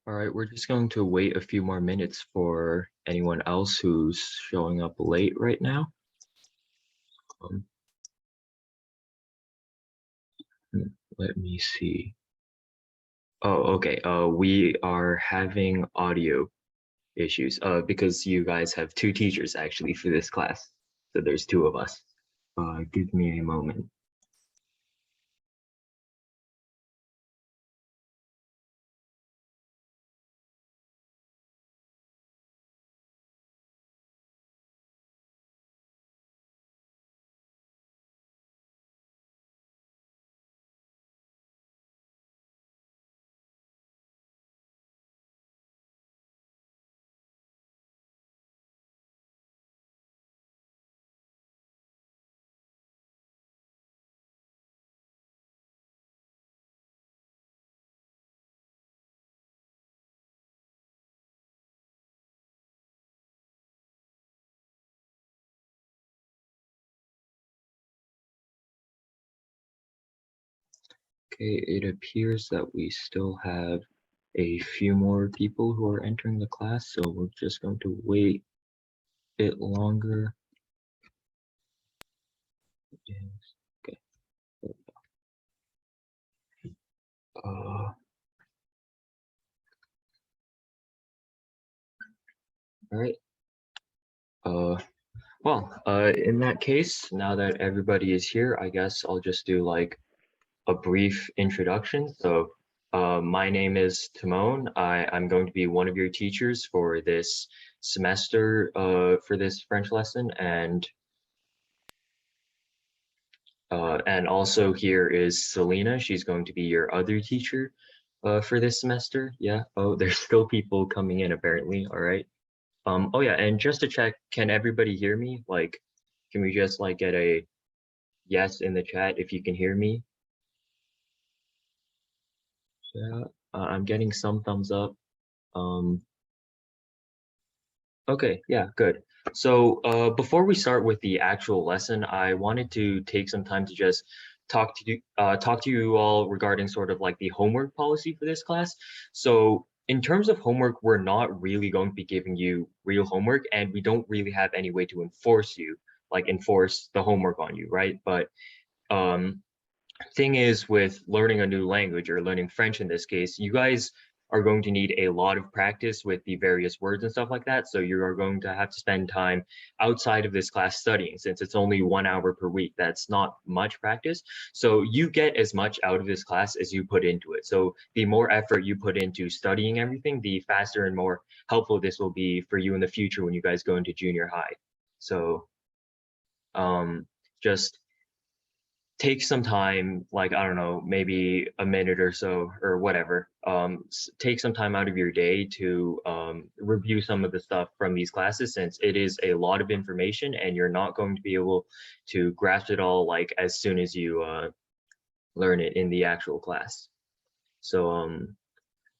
All right, we're just going to wait a few more minutes for anyone else who's showing up late right now. Um, Let me see. Oh, okay. We are having audio issues because you guys have two teachers actually for this class. So there's two of us. Give me a moment. Okay, it appears that we still have a few more people who are entering the class, so we're just going to wait a bit longer. Yes, okay. Uh, all right. Uh, in that case, now that everybody is here, I guess I'll just do like a brief introduction. So, my name is Timon. I'm going to be one of your teachers for this semester, for this French lesson, and also here is Selena. She's going to be your other teacher, for this semester. Yeah. Oh, there's still people coming in apparently. All right. Oh yeah, and just to check, can everybody hear me? Like, can we just like get a yes in the chat if you can hear me? Yeah, I'm getting some thumbs up. Um, okay, yeah, good. So before we start with the actual lesson, I wanted to take some time to just talk to you all regarding sort of like the homework policy for this class. So in terms of homework, we're not really going to be giving you real homework, and we don't really have any way to enforce the homework on you, right? But um, thing is with learning a new language or learning French in this case, you guys are going to need a lot of practice with the various words and stuff like that. So you are going to have to spend time outside of this class studying since it's only 1 hour per week. That's not much practice. So you get as much out of this class as you put into it. So the more effort you put into studying everything, the faster and more helpful this will be for you in the future when you guys go into junior high. So um, just take some time, like, I don't know, maybe a minute or so or whatever. Take some time out of your day to review some of the stuff from these classes since it is a lot of information and you're not going to be able to grasp it all like as soon as you learn it in the actual class. So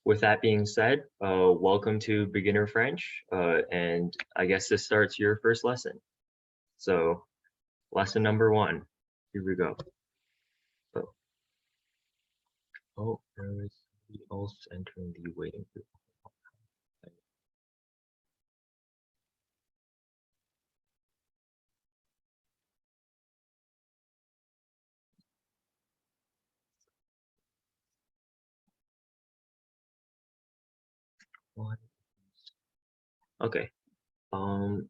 with that being said, welcome to Beginner French, and I guess this starts your first lesson. So lesson number 1, here we go. So, oh, there is somebody else entering the waiting group. What? Okay. Um,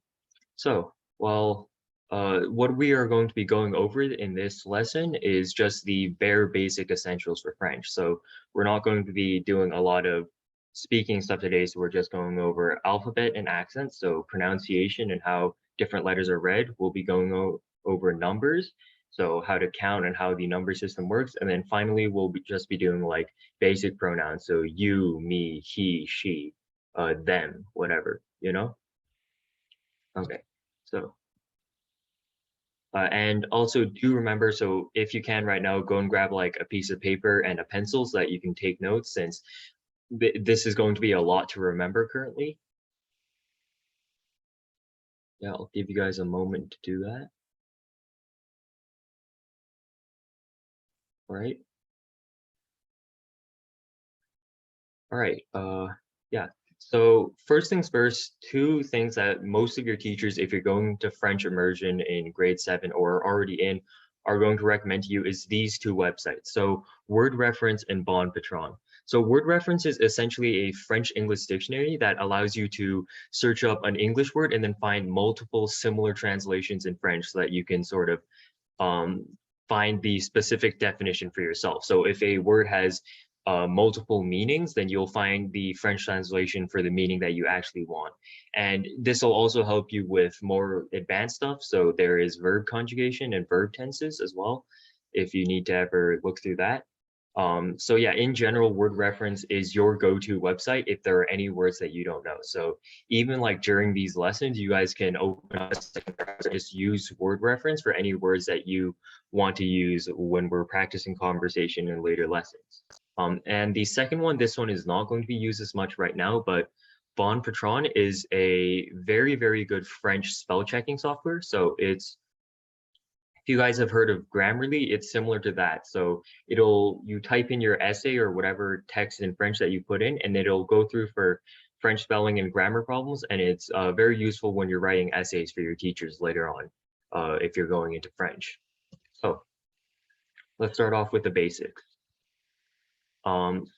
so, well, what we are going to be going over in this lesson is just the bare basic essentials for French. So we're not going to be doing a lot of speaking stuff today. So we're just going over alphabet and accents. So pronunciation and how different letters are read. We'll be going over numbers. So how to count and how the number system works. And then finally, just be doing like basic pronouns. So you, me, he, she, them, whatever, you know? Okay. So and also do remember, so if you can right now, go and grab like a piece of paper and a pencil so that you can take notes since this is going to be a lot to remember currently. Yeah, I'll give you guys a moment to do that. All right. All right. Yeah. So first things first, two things that most of your teachers, if you're going to French immersion in grade 7 or already in, are going to recommend to you is these two websites. So Word Reference and Bon Patron. So Word Reference is essentially a French English dictionary that allows you to search up an English word and then find multiple similar translations in French so that you can sort of um, find the specific definition for yourself. So if a word has multiple meanings, then you'll find the French translation for the meaning that you actually want. And this will also help you with more advanced stuff. So there is verb conjugation and verb tenses as well, if you need to ever look through that. So yeah, in general, Word Reference is your go-to website if there are any words that you don't know. So even like during these lessons, you guys can open up a second browser, just use Word Reference for any words that you want to use when we're practicing conversation in later lessons. And the second one, this one is not going to be used as much right now, but Bon Patron is a very, very good French spell checking software. So it's, if you guys have heard of Grammarly, it's similar to that. So you type in your essay or whatever text in French that you put in, and it'll go through for French spelling and grammar problems. And it's very useful when you're writing essays for your teachers later on, if you're going into French. So let's start off with the basics.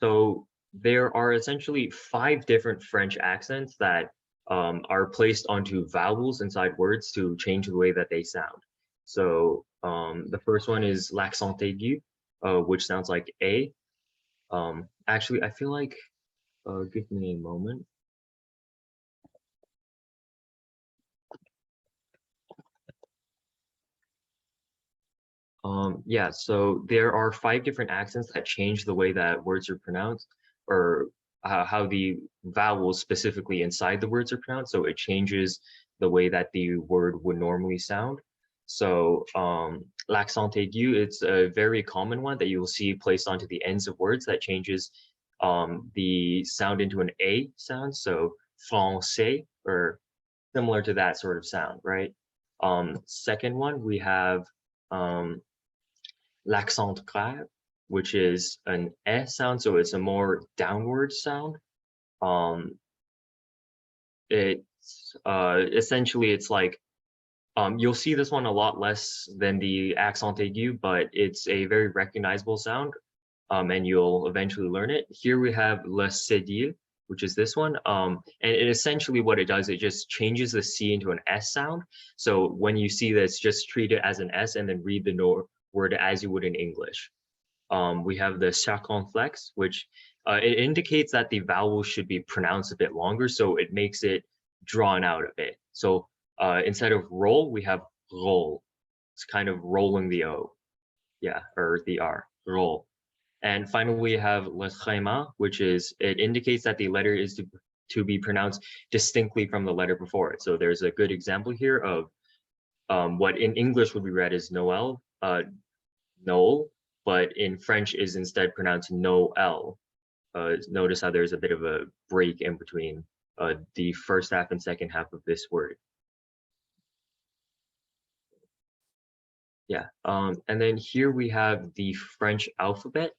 So there are essentially 5 different French accents that are placed onto vowels inside words to change the way that they sound. So the first one is l'accent aigu, which sounds like A. Actually, I feel like, give me a moment. Yeah, so there are 5 different accents that change the way that words are pronounced, or how the vowels specifically inside the words are pronounced. So it changes the way that the word would normally sound. So l'accent aigu, it's a very common one that you will see placed onto the ends of words that changes the sound into an A sound. So français, or similar to that sort of sound, right? Second one, we have um, l'accent grave, which is an S sound, so it's a more downward sound. It's essentially it's like you'll see this one a lot less than the accent aigu, but it's a very recognizable sound, and you'll eventually learn it. Here we have le cédille, which is this one, and essentially what it does, it just changes the C into an S sound. So when you see this, just treat it as an S and then read the word as you would in English. We have the circonflex, which it indicates that the vowel should be pronounced a bit longer, so it makes it drawn out a bit. So instead of roll, we have roll. It's kind of rolling the O, yeah, or the R, roll. And finally, we have le tréma, which is, it indicates that the letter is to be pronounced distinctly from the letter before it. So there's a good example here of what in English would be read as Noel, Noel, but in French is instead pronounced Noel. Notice how there's a bit of a break in between the first half and second half of this word. Yeah, and then here we have the French alphabet.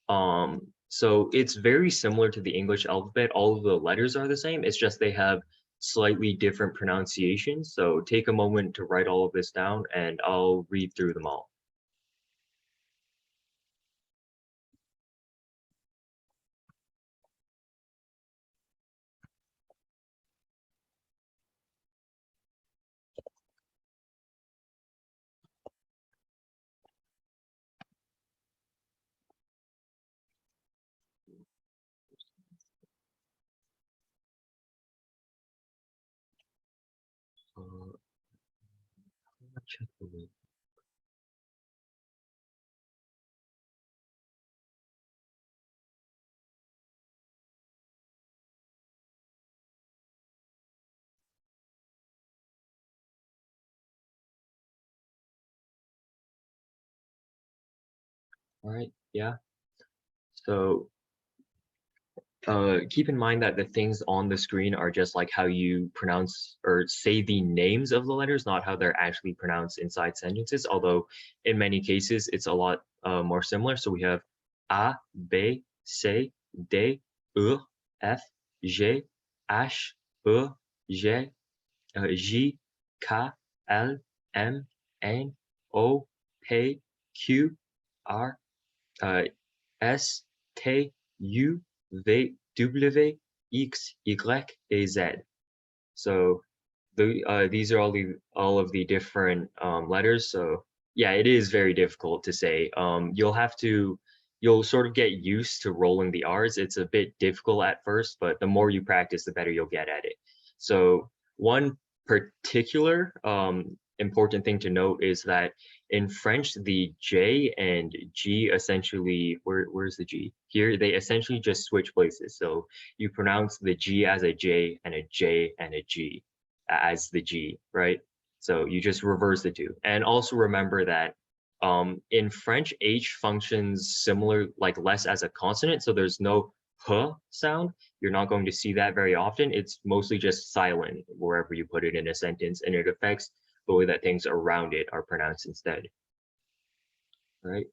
So it's very similar to the English alphabet. All of the letters are the same. It's just they have slightly different pronunciations. So take a moment to write all of this down and I'll read through them all. Uh, check the link. All right, yeah. So keep in mind that the things on the screen are just like how you pronounce or say the names of the letters, not how they're actually pronounced inside sentences, although in many cases it's a lot more similar. So we have A, B, C, D, E, F, G, H, E, G, J, K, L, M, N, O, P, Q, R, S, T, U, V, W, X, Y, and Z. So these are all of the different letters. So yeah, it is very difficult to say. You'll sort of get used to rolling the R's. It's a bit difficult at first, but the more you practice, the better you'll get at it. So one particular important thing to note is that in French, the J and G essentially, where's the G? Here, they essentially just switch places. So you pronounce the G as a J and a J and a G as the G, right? So you just reverse the two. And also remember that in French, H functions similar, like less as a consonant. So there's no H sound. You're not going to see that very often. It's mostly just silent wherever you put it in a sentence, and it affects the way that things around it are pronounced instead, right?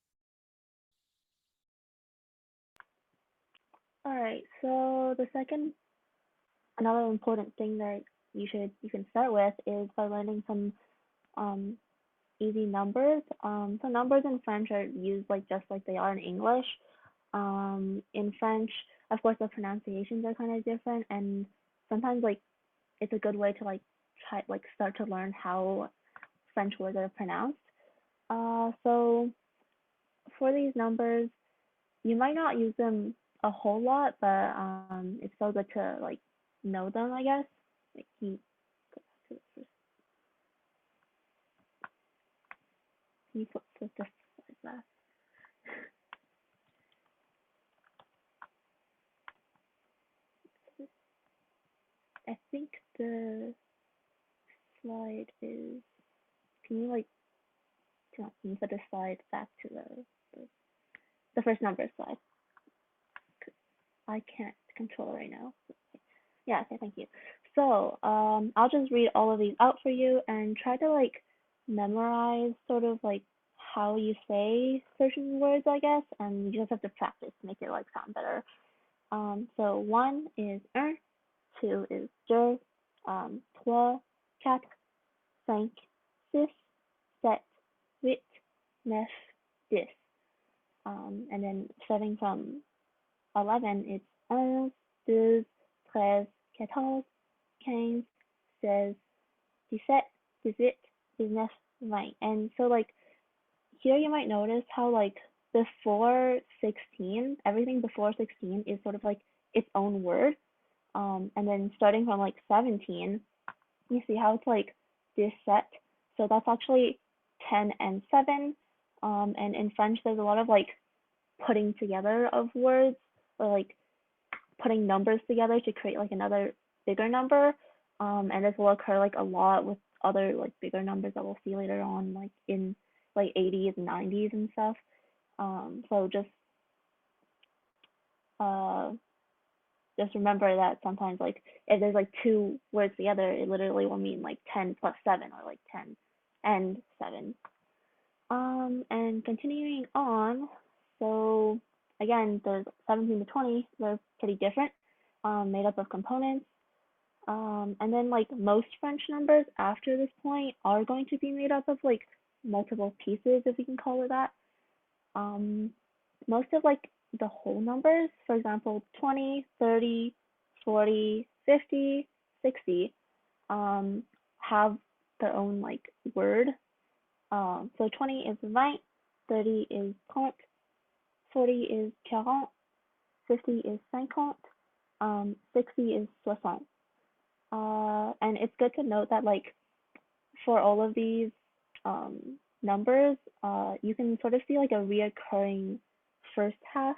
All right, so another important thing that you can start with is by learning some um, easy numbers. So numbers in French are used like just like they are in English. In French, of course, the pronunciations are kind of different, and sometimes like it's a good way to start to learn how French words are pronounced. So for these numbers, you might not use them a whole lot, but it's so good to like know them, I guess. Like, can you go back to the first? Can you flip this slide back? I think the slide is. Can you like? Can you put the slide back to the, the first number slide? I can't control it right now. Yeah, okay, thank you. So I'll just read all of these out for you and try to like memorize sort of like how you say certain words, I guess, and you just have to practice to make it like sound better. So one is un, two is deux, trois, quatre, cinq, six, sept, huit, neuf, dix. And then starting from 11, it's 11, 12, 13, 14, 15, 16, 17, 18, 19, 20. And so like here you might notice how like before 16, everything before 16 is sort of like its own word. And then starting from like 17, you see how it's like this set. So that's actually 10 and 7. And in French, there's a lot of like putting together of words or like putting numbers together to create like another bigger number. And this will occur like a lot with other like bigger numbers that we'll see later on, like in like 80s and 90s and stuff. So uh, just remember that sometimes like if there's like two words together, it literally will mean like 10 plus 7 or like 10 and 7. And continuing on, so again, the 17 to 20, they're pretty different, made up of components. And then like most French numbers after this point are going to be made up of like multiple pieces, if we can call it that. Um, Most of like the whole numbers, for example, 20, 30, 40, 50, 60, have their own like word. So 20 is 20, 30 is 30, 40 is 40, 50 is 50, 60 is 60. And it's good to note that like for all of these um, numbers, you can sort of see like a reoccurring first half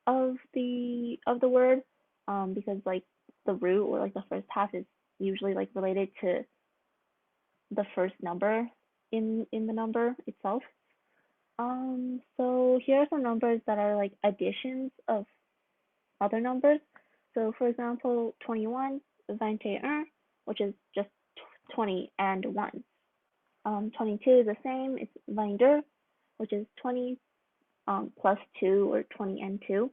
of the word, because like the root or like the first half is usually like related to the first number in the number itself. So here are some numbers that are like additions of other numbers. So for example, 21, 21, which is just 20 and 1. 22 is the same, it's 22, which is 20 plus 2 or 20 and 2.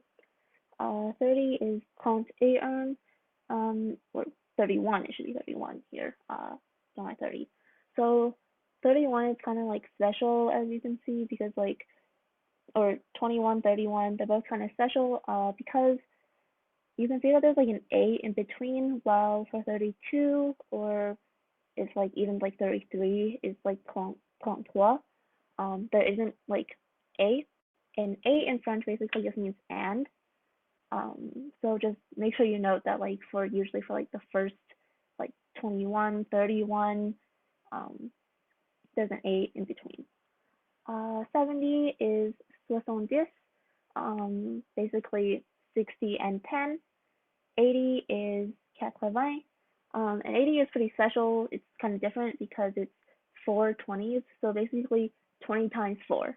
30 is 31, or 31, it should be 31 here, July 30. So 31 is kind of like special, as you can see, because like, or 21, 31, they're both kind of special, because you can see that there's like an A in between, while for 32, or it's like even like 33 is like 33, there isn't like A, and A in French basically just means and. So just make sure you note that like for usually for like the first like 21, 31, there's an A in between. 70 is 70, basically 60 and 10. 80 is 80, and 80 is pretty special. It's kind of different because it's 4 20s, so basically 20 times 4.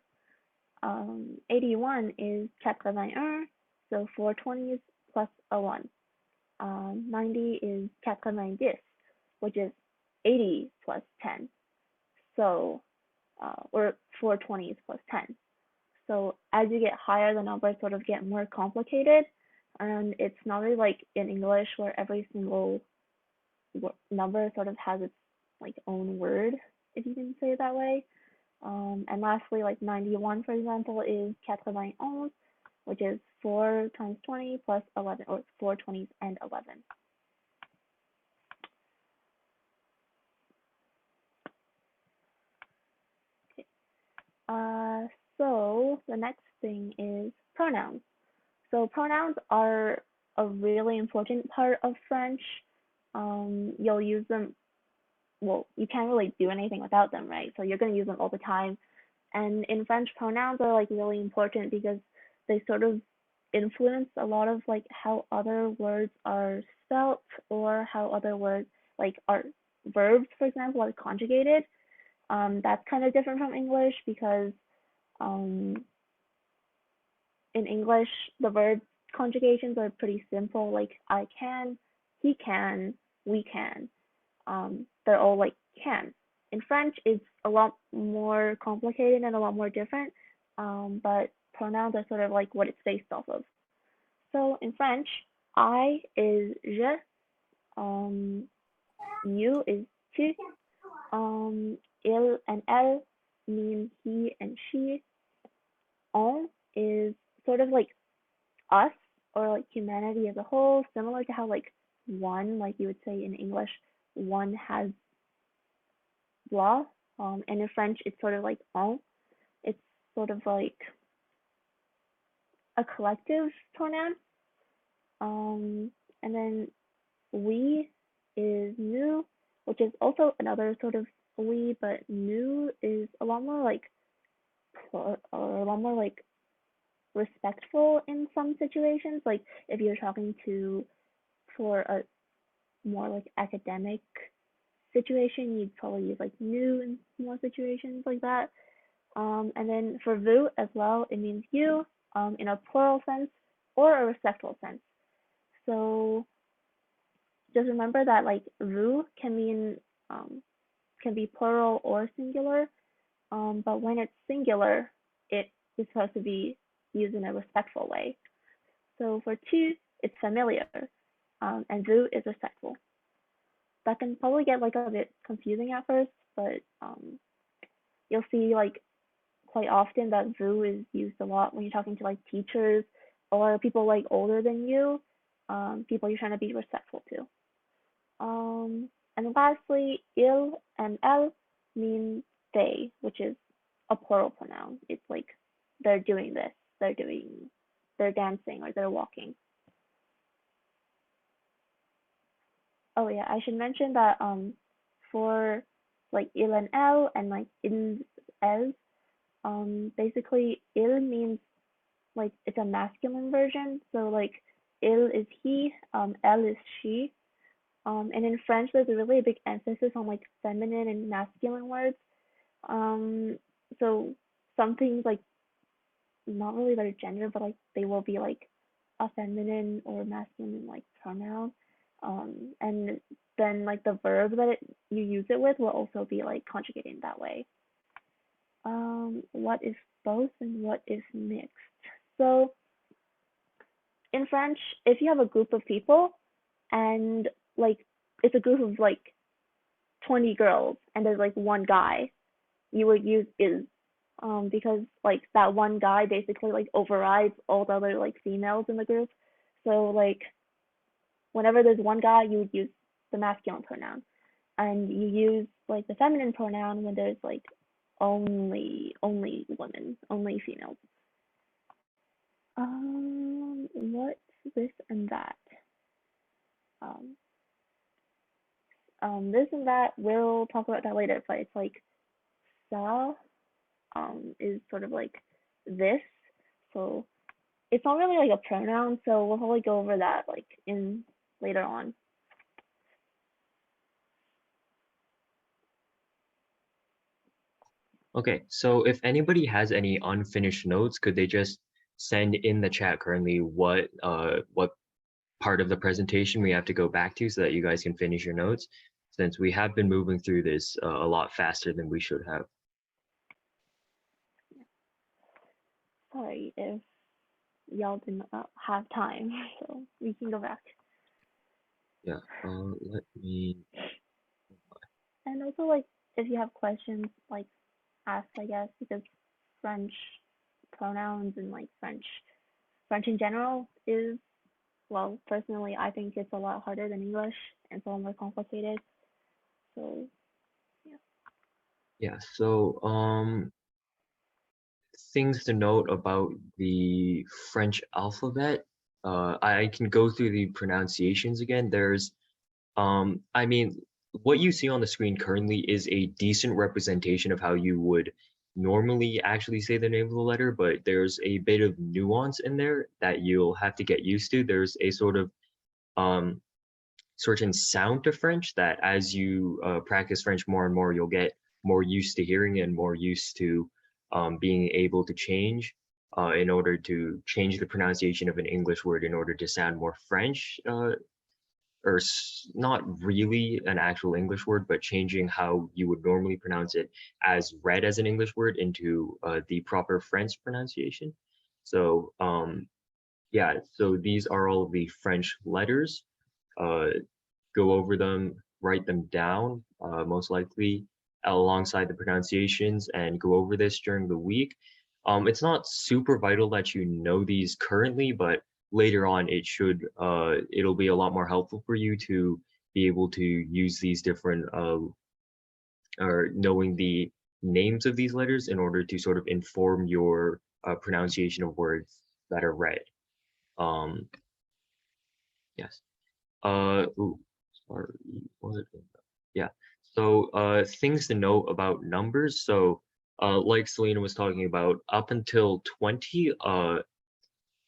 81 is 81, so 4 20s plus a 1. 90 is 90, which is 80 plus 10. So, or 4 20s plus 10. So as you get higher, the numbers sort of get more complicated, and it's not really like in English where every single number sort of has its like own word, if you can say it that way. And lastly, like 91, for example, is 91, which is 4 times 20 plus 11, or 4 20s and 11. Okay. So the next thing is pronouns. So pronouns are a really important part of French. You'll use them, well, you can't really do anything without them, right? So you're going to use them all the time. And in French, pronouns are like really important because they sort of influence a lot of like how other words are spelt, or how other words like are verbs, for example, are conjugated. That's kind of different from English because in English, the verb conjugations are pretty simple, like I can, he can, we can. They're all like can. In French, it's a lot more complicated and a lot more different, but pronouns are sort of like what it's based off of. So in French, I is je, you is tu, il and elle mean he and she. On is sort of like us, or like humanity as a whole, similar to how like one, like you would say in English, one has blah. And in French, it's sort of like on. It's sort of like a collective pronoun. And then we is nous, which is also another sort of we, but nous is a lot more like, or a lot more like respectful in some situations. Like if you're talking to, for a more like academic situation, you'd probably use like nous in more situations like that. And then for vous as well, it means you, in a plural sense or a respectful sense. So just remember that like vous can mean, can be plural or singular, but when it's singular, it is supposed to be used in a respectful way. So for tu, it's familiar, and vous is respectful. That can probably get like a bit confusing at first, but you'll see like quite often that vous is used a lot when you're talking to like teachers or people like older than you, people you're trying to be respectful to. And lastly, il and elle mean they, which is a plural pronoun. It's like they're doing this, they're dancing, or they're walking. Oh yeah, I should mention that for like il and elle and like in elles, basically il means like it's a masculine version. So like il is he, elle is she. And in French, there's a really big emphasis on like feminine and masculine words. So some things like not really their gender, but like they will be like a feminine or masculine like pronoun. And then like the verb that you use it with will also be like conjugated in that way. What is both and what is mixed? So in French, if you have a group of people and like it's a group of like 20 girls and there's like one guy, you would use is, because like that one guy basically like overrides all the other like females in the group. So like whenever there's one guy, you would use the masculine pronoun, and you use like the feminine pronoun when there's like only women, only females. What's this and that? Um, this and that, we'll talk about that later, but it's like sa, is sort of like this. So it's not really like a pronoun, so we'll probably go over that like in later on. Okay, so if anybody has any unfinished notes, could they just send in the chat currently what part of the presentation we have to go back to so that you guys can finish your notes, since we have been moving through this a lot faster than we should have. Sorry if y'all didn't have time, so we can go back. Yeah, let me. And also like if you have questions, like ask, I guess, because French pronouns and like French in general is, well, personally, I think it's a lot harder than English and it's a lot more complicated. So yeah. Yeah, so things to note about the French alphabet. I can go through the pronunciations again. There's, I mean, what you see on the screen currently is a decent representation of how you would normally actually say the name of the letter, but there's a bit of nuance in there that you'll have to get used to. There's a sort of um, certain sound to French that as you practice French more and more, you'll get more used to hearing and more used to being able to change in order to change the pronunciation of an English word in order to sound more French, or not really an actual English word, but changing how you would normally pronounce it as read as an English word into the proper French pronunciation. So yeah, so these are all of the French letters. Go over them, write them down, most likely alongside the pronunciations, and go over this during the week. It's not super vital that you know these currently, but later on it'll be a lot more helpful for you to be able to use these different or knowing the names of these letters in order to sort of inform your pronunciation of words that are read. Yes. Ooh, sorry, what? Yeah. So things to know about numbers. So like Selena was talking about, up until 20,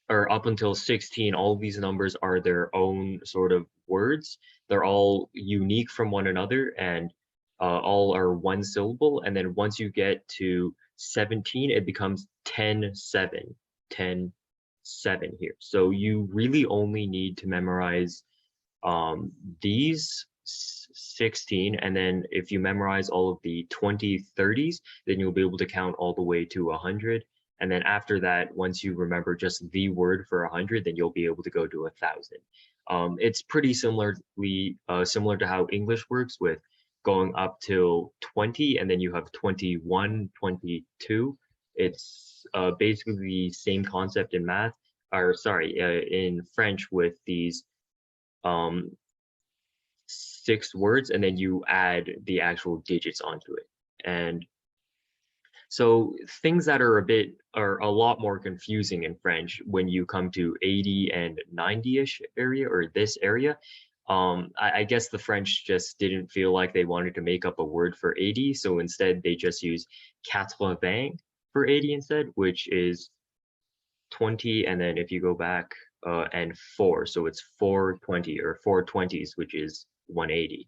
or up until 16, all of these numbers are their own sort of words. They're all unique from one another, and all are one syllable. And then once you get to 17, it becomes 10, 7, 10, 7 here. So you really only need to memorize these 16, and then if you memorize all of the 20/30s, then you'll be able to count all the way to 100. And then after that, once you remember just the word for 100, then you'll be able to go to 1,000. It's pretty similar to how English works, with going up till 20, and then you have 21, 22. It's basically the same concept in math, or sorry, in French, with these um 6 words, and then you add the actual digits onto it. And so things that are a lot more confusing in French when you come to 80 and 90-ish area, or this area. I guess the French just didn't feel like they wanted to make up a word for 80, so instead they just use 80 for 80 instead, which is 20, and then if you go back and 4, so it's 420 or 420s, which is 180.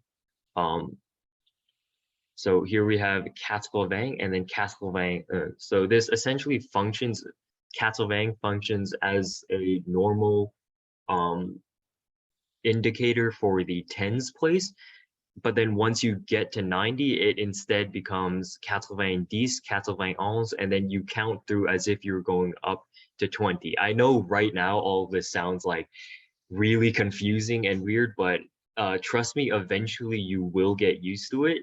So here we have 80, and then 80. So this essentially functions, 80 functions as a normal indicator for the tens place. But then once you get to 90, it instead becomes 90, 91, and then you count through as if you're going up to 20. I know right now all of this sounds like really confusing and weird, but trust me, eventually you will get used to it.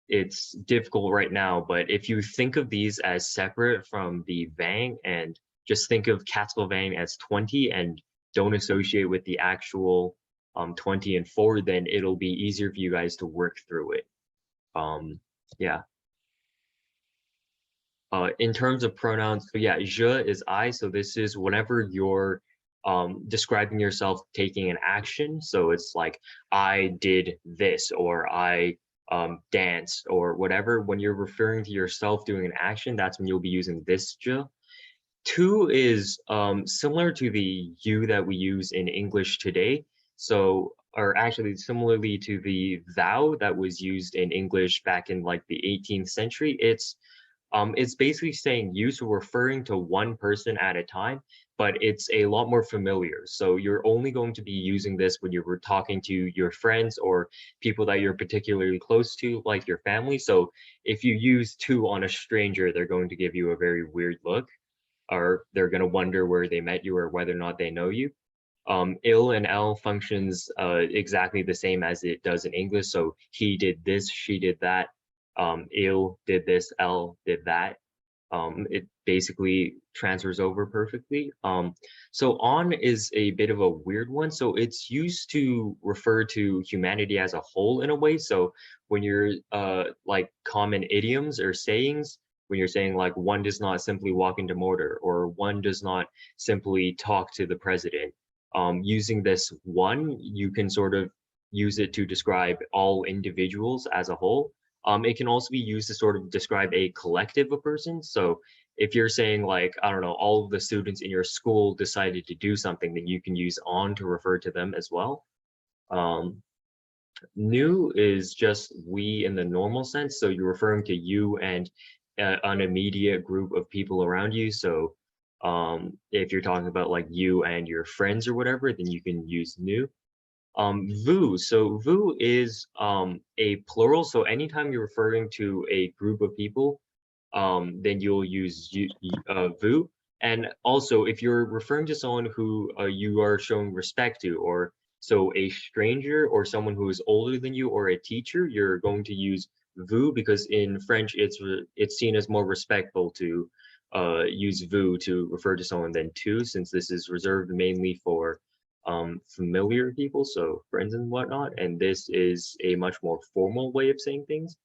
It's difficult right now, but if you think of these as separate from the Vang and just think of Castlevang as 20 and don't associate with the actual 20 and 4, then it'll be easier for you guys to work through it. Yeah. In terms of pronouns, so yeah, je is I. So this is whenever you're describing yourself taking an action. So it's like I did this or I danced or whatever. When you're referring to yourself doing an action, that's when you'll be using this je. Two is similar to the you that we use in English today. So, or actually similarly to the thou that was used in English back in like the 18th century. It's basically saying you, so referring to one person at a time, but it's a lot more familiar. So you're only going to be using this when you're talking to your friends or people that you're particularly close to, like your family. So if you use to on a stranger, they're going to give you a very weird look, or they're going to wonder where they met you or whether or not they know you. Il and L functions exactly the same as it does in English. So he did this, she did that. Il did this, L did that. It basically transfers over perfectly. So on is a bit of a weird one. So it's used to refer to humanity as a whole in a way. So when you're like common idioms or sayings, when you're saying like one does not simply walk into mortar or one does not simply talk to the president, using this one, you can sort of use it to describe all individuals as a whole. It can also be used to sort of describe a collective of persons. So if you're saying like, I don't know, all of the students in your school decided to do something, then you can use on to refer to them as well. Um, New is just we in the normal sense. So you're referring to you and an immediate group of people around you. So if you're talking about like you and your friends or whatever, then you can use new. Vu. So vu is a plural. So anytime you're referring to a group of people, then you'll use vu. And also, if you're referring to someone who you are showing respect to, or so a stranger or someone who is older than you or a teacher, you're going to use vous because in French it's seen as more respectful to use vous to refer to someone than tu, since this is reserved mainly for familiar people, so friends and whatnot. And this is a much more formal way of saying things.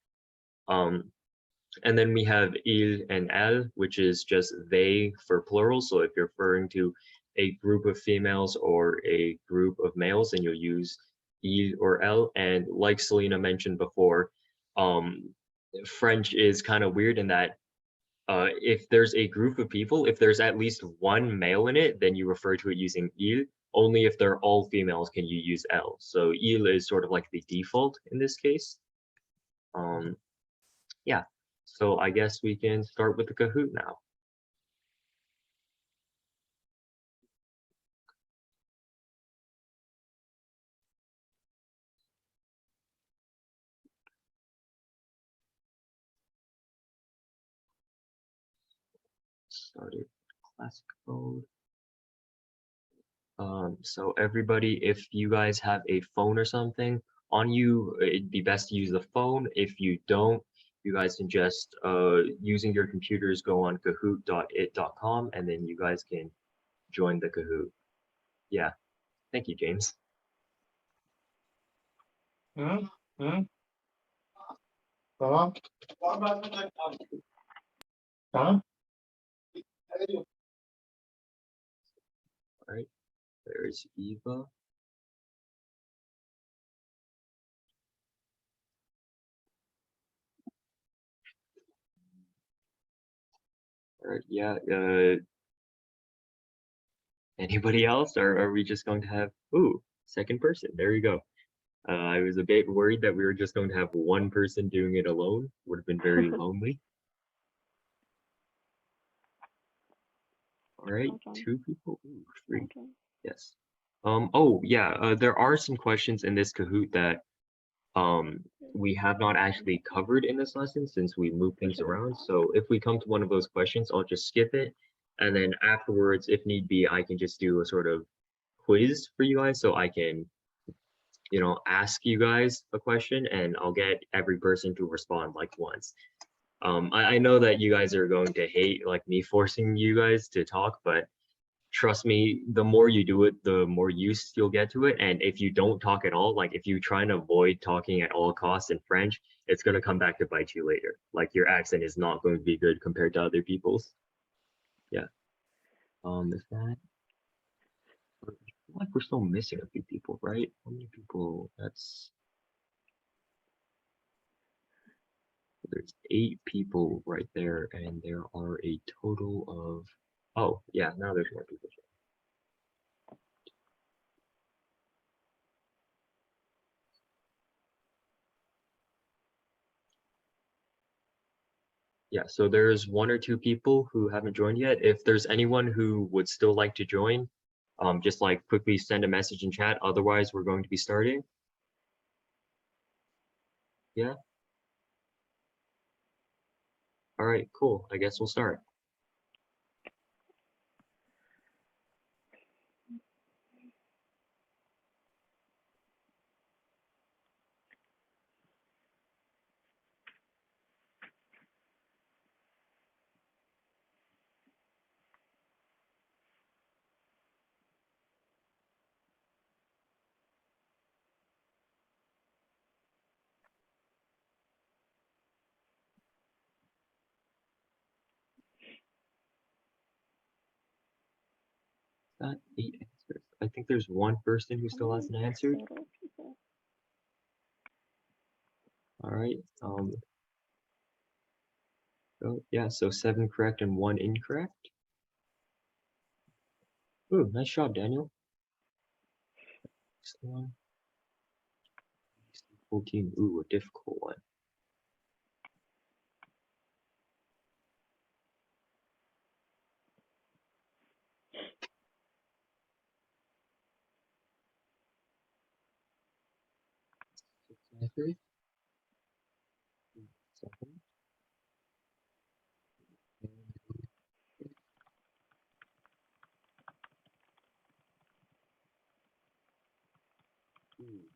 Um, and then we have il and elle, which is just they for plural. So if you're referring to a group of females or a group of males, then you'll use il or elle. And like Selena mentioned before, French is kind of weird in that if there's a group of people, if there's at least one male in it, then you refer to it using il. Only if they're all females can you use elle. So il is sort of like the default in this case. Yeah. So I guess we can start with the Kahoot now. Started classic mode. So everybody, if you guys have a phone or something on you, it'd be best to use the phone. If you don't, you guys can just using your computers go on kahoot.it.com and then you guys can join the Kahoot. Yeah. Thank you, James. Hả? Hả? Có. Có. All right. There's Eva. All right. Yeah. Anybody else? Or are we just going to have, ooh, second person? There you go. I was a bit worried that we were just going to have one person doing it alone. Would have been very lonely. All right, Okay. two people, ooh, three. Okay. Yes. Oh yeah, there are some questions in this Kahoot that we have not actually covered in this lesson since we moved things around. So if we come to one of those questions, I'll just skip it. And then afterwards, if need be, I can just do a sort of quiz for you guys so I can, ask you guys a question and I'll get every person to respond like once. I know that you guys are going to hate like me forcing you guys to talk, but trust me, the more you do it, the more used you'll get to it. And if you don't talk at all, like if you try and avoid talking at all costs in French, it's going to come back to bite you later. Like your accent is not going to be good compared to other people's. Yeah. Is that I feel like we're still missing a few people, right? How many people? There's 8 people right there, and there are a total of, oh yeah, now there's more people. Yeah, so there's 1 or 2 people who haven't joined yet. If there's anyone who would still like to join, just like quickly send a message in chat. Otherwise, we're going to be starting. Yeah. All right, cool. I guess we'll start. That 8 answers. I think there's 1 person who still hasn't answered. Total people. All right. Oh, yeah, so 7 correct and 1 incorrect. Ooh, nice job, Daniel. Next one. 14. Ooh, a difficult one. Three. 7.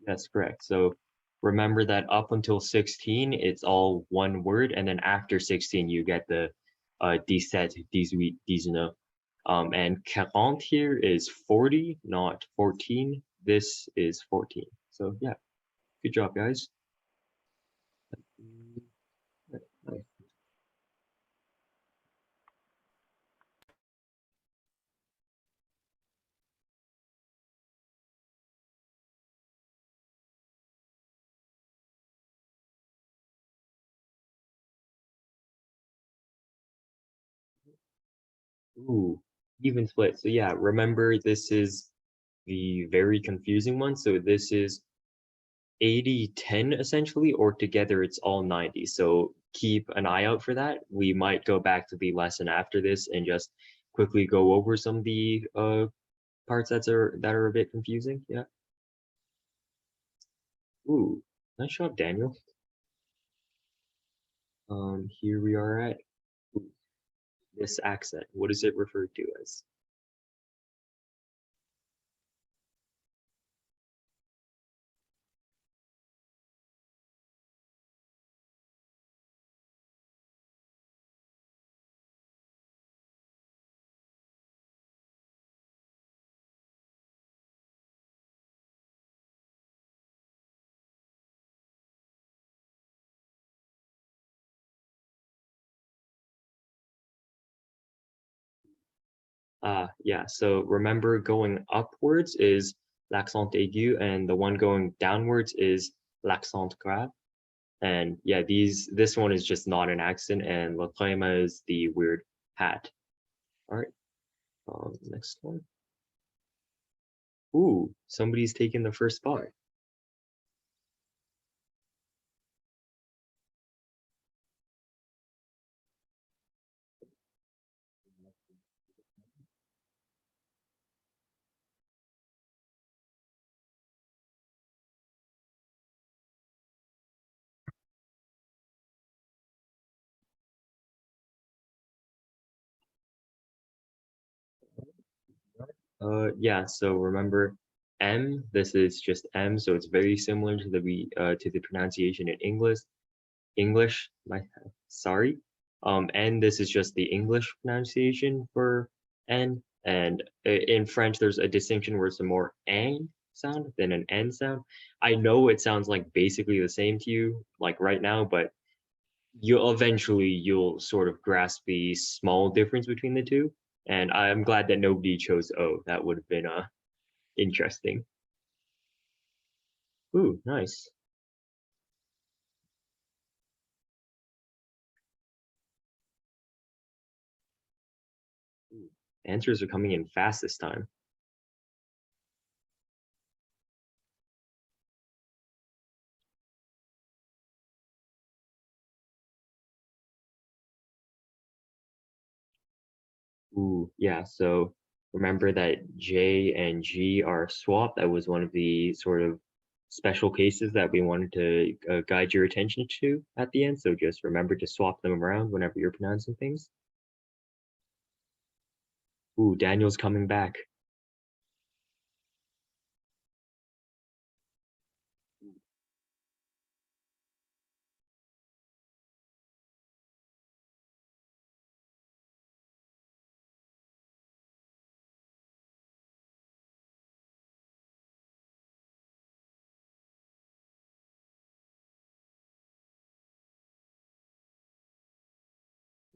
That's correct. So remember that up until 16, it's all one word, and then after 16, you get the 17, 18, 19. And 40 here is 40, not 14. This is 14. So yeah, good job, guys. Ooh, even split. So yeah, remember this is the very confusing one. So this is 80-10 essentially, or together it's all 90. So keep an eye out for that. We might go back to the lesson after this and just quickly go over some of the parts that are a bit confusing. Yeah. Ooh, nice job, Daniel. Here we are at this accent. What is it referred to as? Yeah, so remember going upwards is l'accent aigu and the one going downwards is l'accent grave. And yeah, this one is just not an accent and la crema is the weird hat. All right, next one. Ooh, somebody's taking the first spot. Yeah, so remember M, this is just M, so it's very similar to the pronunciation in English, sorry. N, this is just the English pronunciation for N, and in French there's a distinction where it's a more ang sound than an N sound. I know it sounds like basically the same to you like right now, but you'll sort of grasp the small difference between the two. And I'm glad that nobody chose O. That would have been interesting. Ooh, nice. Ooh, answers are coming in fast this time. Ooh, yeah. So remember that J and G are swapped. That was one of the sort of special cases that we wanted to guide your attention to at the end. So just remember to swap them around whenever you're pronouncing things. Ooh, Daniel's coming back.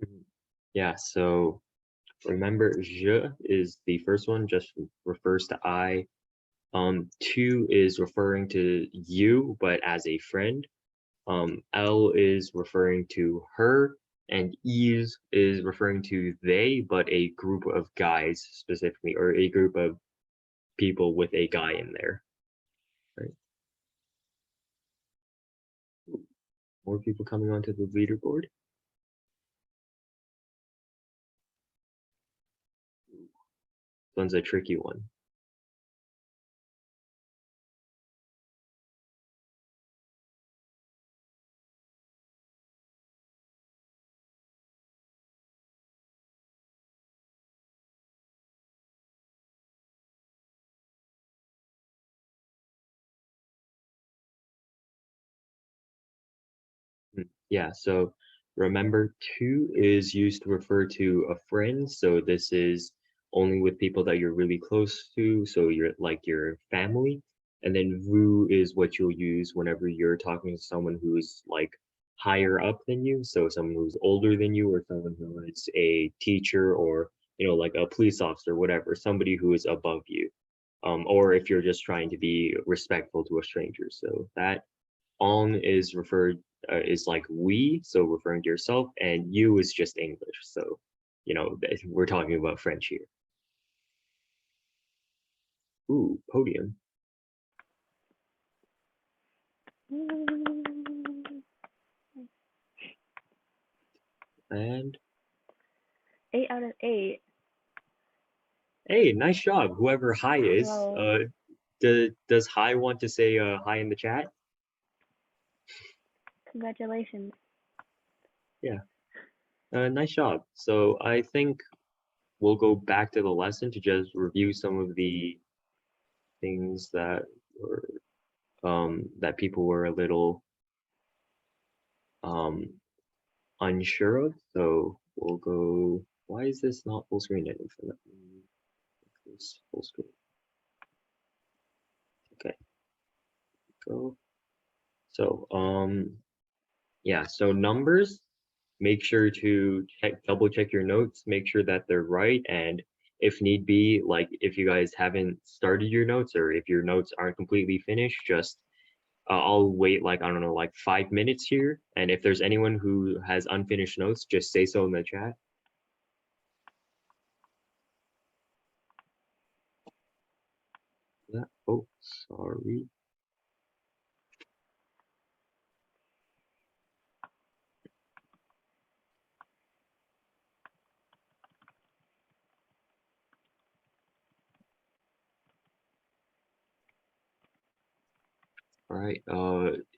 Mhm. Yeah, so remember, je is the first one, just refers to I. Tu is referring to you, but as a friend. Elle is referring to her, and Eve is referring to they, but a group of guys specifically, or a group of people with a guy in there. Right? More people coming onto the leaderboard. This one's a tricky one. Yeah, so remember, tu is used to refer to a friend. So this is only with people that you're really close to. So you're like your family. And then vous is what you'll use whenever you're talking to someone who's like higher up than you. So someone who's older than you, or someone who is a teacher, or like a police officer, whatever, somebody who is above you. Or if you're just trying to be respectful to a stranger. So that on is referred is like we, so referring to yourself, and you is just English. So, we're talking about French here. Ooh, podium. And 8 out of 8. hey, nice job. Whoever hi is. Hello. Does hi want to say hi in the chat? Congratulations. Yeah. Nice job. So I think we'll go back to the lesson to just review some of the things that were that people were a little unsure of. So we'll go. Why is this not full screen anymore? Let me make this full screen. Okay, go. So yeah. So numbers. Make sure to double check your notes. Make sure that they're right, and if need be, like if you guys haven't started your notes, or if your notes aren't completely finished, just I'll wait like, I don't know, like 5 minutes here. And if there's anyone who has unfinished notes, just say so in the chat. Yeah. Oh, sorry. All right.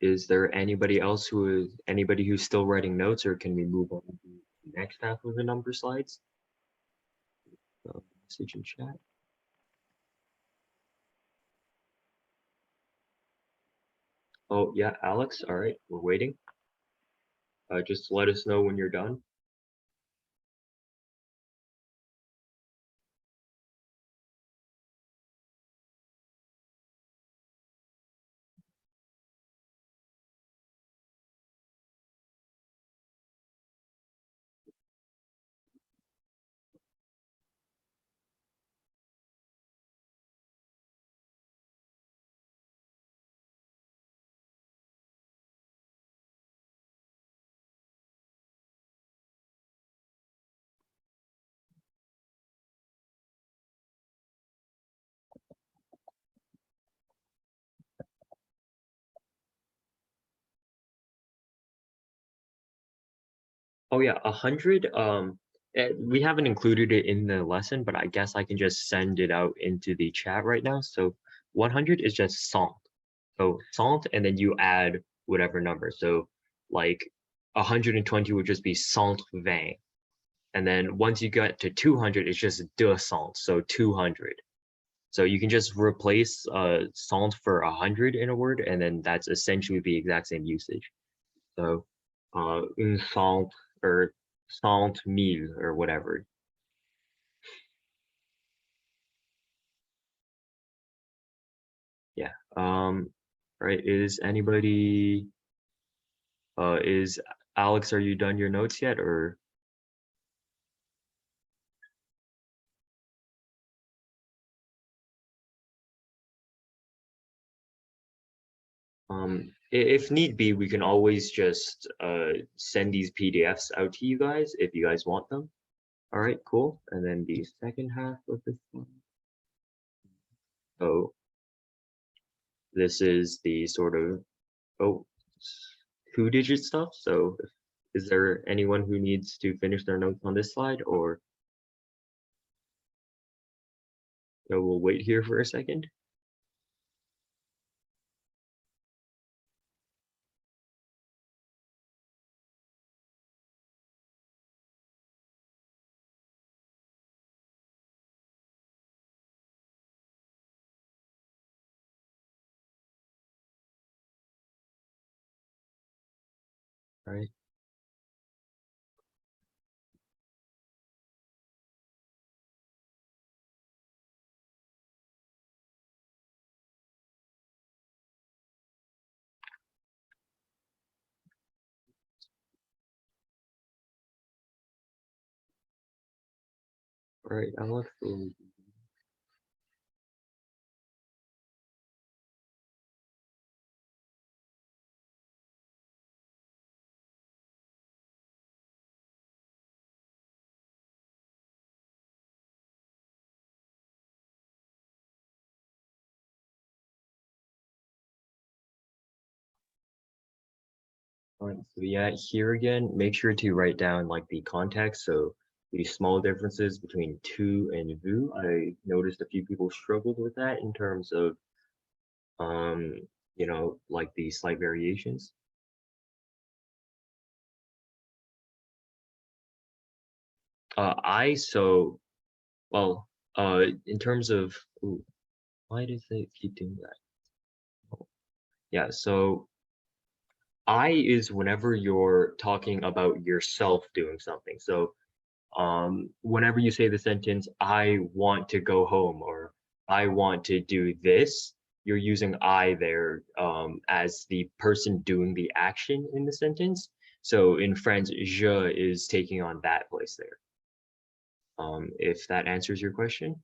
Is there anybody else anybody who's still writing notes, or can we move on to the next half of the number slides? Message in chat. Oh, yeah, Alex, all right, we're waiting. Just let us know when you're done. Oh yeah, 100. We haven't included it in the lesson, but I guess I can just send it out into the chat right now. So 100 is just cent. So cent, and then you add whatever number. So like 120 would just be 120. And then once you get to 200, it's just 200, so 200. So you can just replace cent for 100 in a word, and then that's essentially the exact same usage. So une cent or 100,000 or whatever. Yeah. Right. Is anybody is Alex, are you done your notes yet, or if need be, we can always just send these PDFs out to you guys if you guys want them. All right, cool. And then the second half of this one. Oh, this is the sort of, oh, 2-digit stuff. So is there anyone who needs to finish their notes on this slide, or we'll wait here for a second? Right. All right, Alex. All right, so yeah, here again, make sure to write down like the context. So the small differences between tu and vu. I noticed a few people struggled with that in terms of, um, like the slight variations. Well, in terms of, ooh, why does it keep doing that? Oh, yeah, so I is whenever you're talking about yourself doing something. So whenever you say the sentence, I want to go home, or I want to do this, you're using I there as the person doing the action in the sentence. So in French, je is taking on that place there. If that answers your question.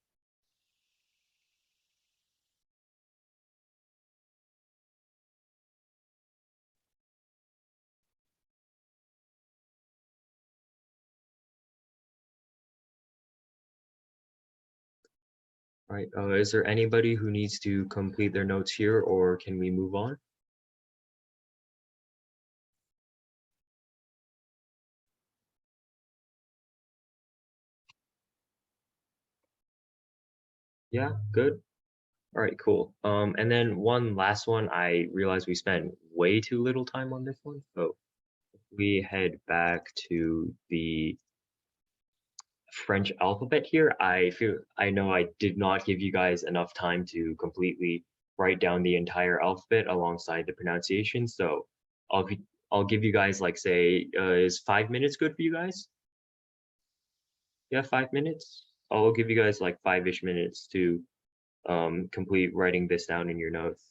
All right, is there anybody who needs to complete their notes here, or can we move on? Yeah, good. All right, cool. And then one last one, I realized we spent way too little time on this one. So we head back to the French alphabet here. I know I did not give you guys enough time to completely write down the entire alphabet alongside the pronunciation. So I'll give you guys like say, is 5 minutes good for you guys? Yeah, 5 minutes. I'll give you guys like 5-ish minutes to complete writing this down in your notes.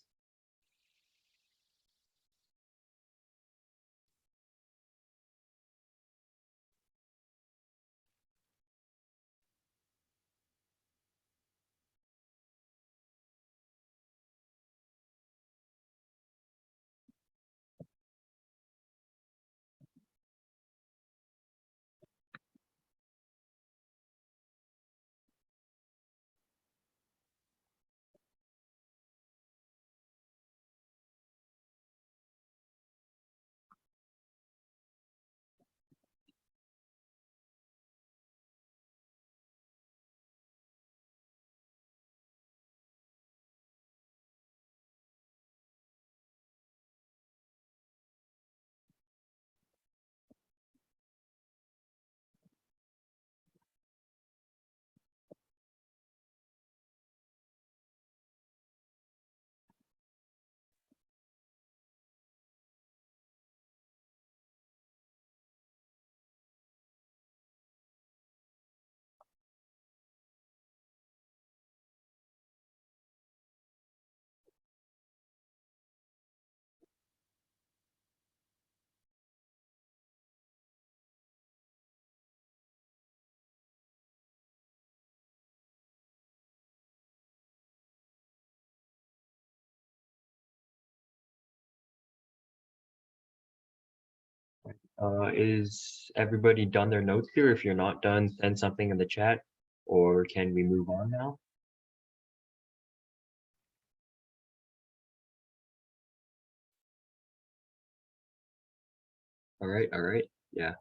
Is everybody done their notes here? If you're not done, send something in the chat, or can we move on now? All right, yeah.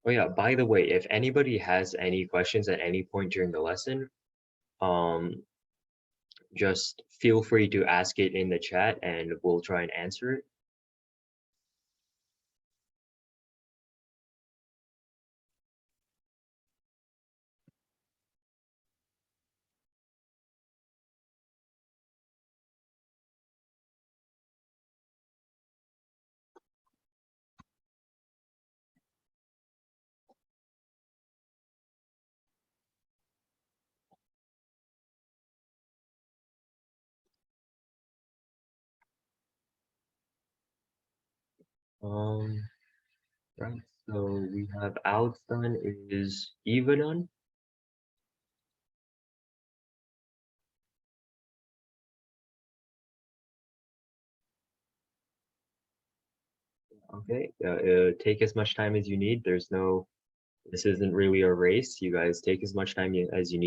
Oh yeah, by the way, if anybody has any questions at any point during the lesson, um, just feel free to ask it in the chat and we'll try and answer it. Um, right, so we have Alex done. Is Eva done? Okay, take as much time as you need. This isn't really a race. You guys take as much time as you need.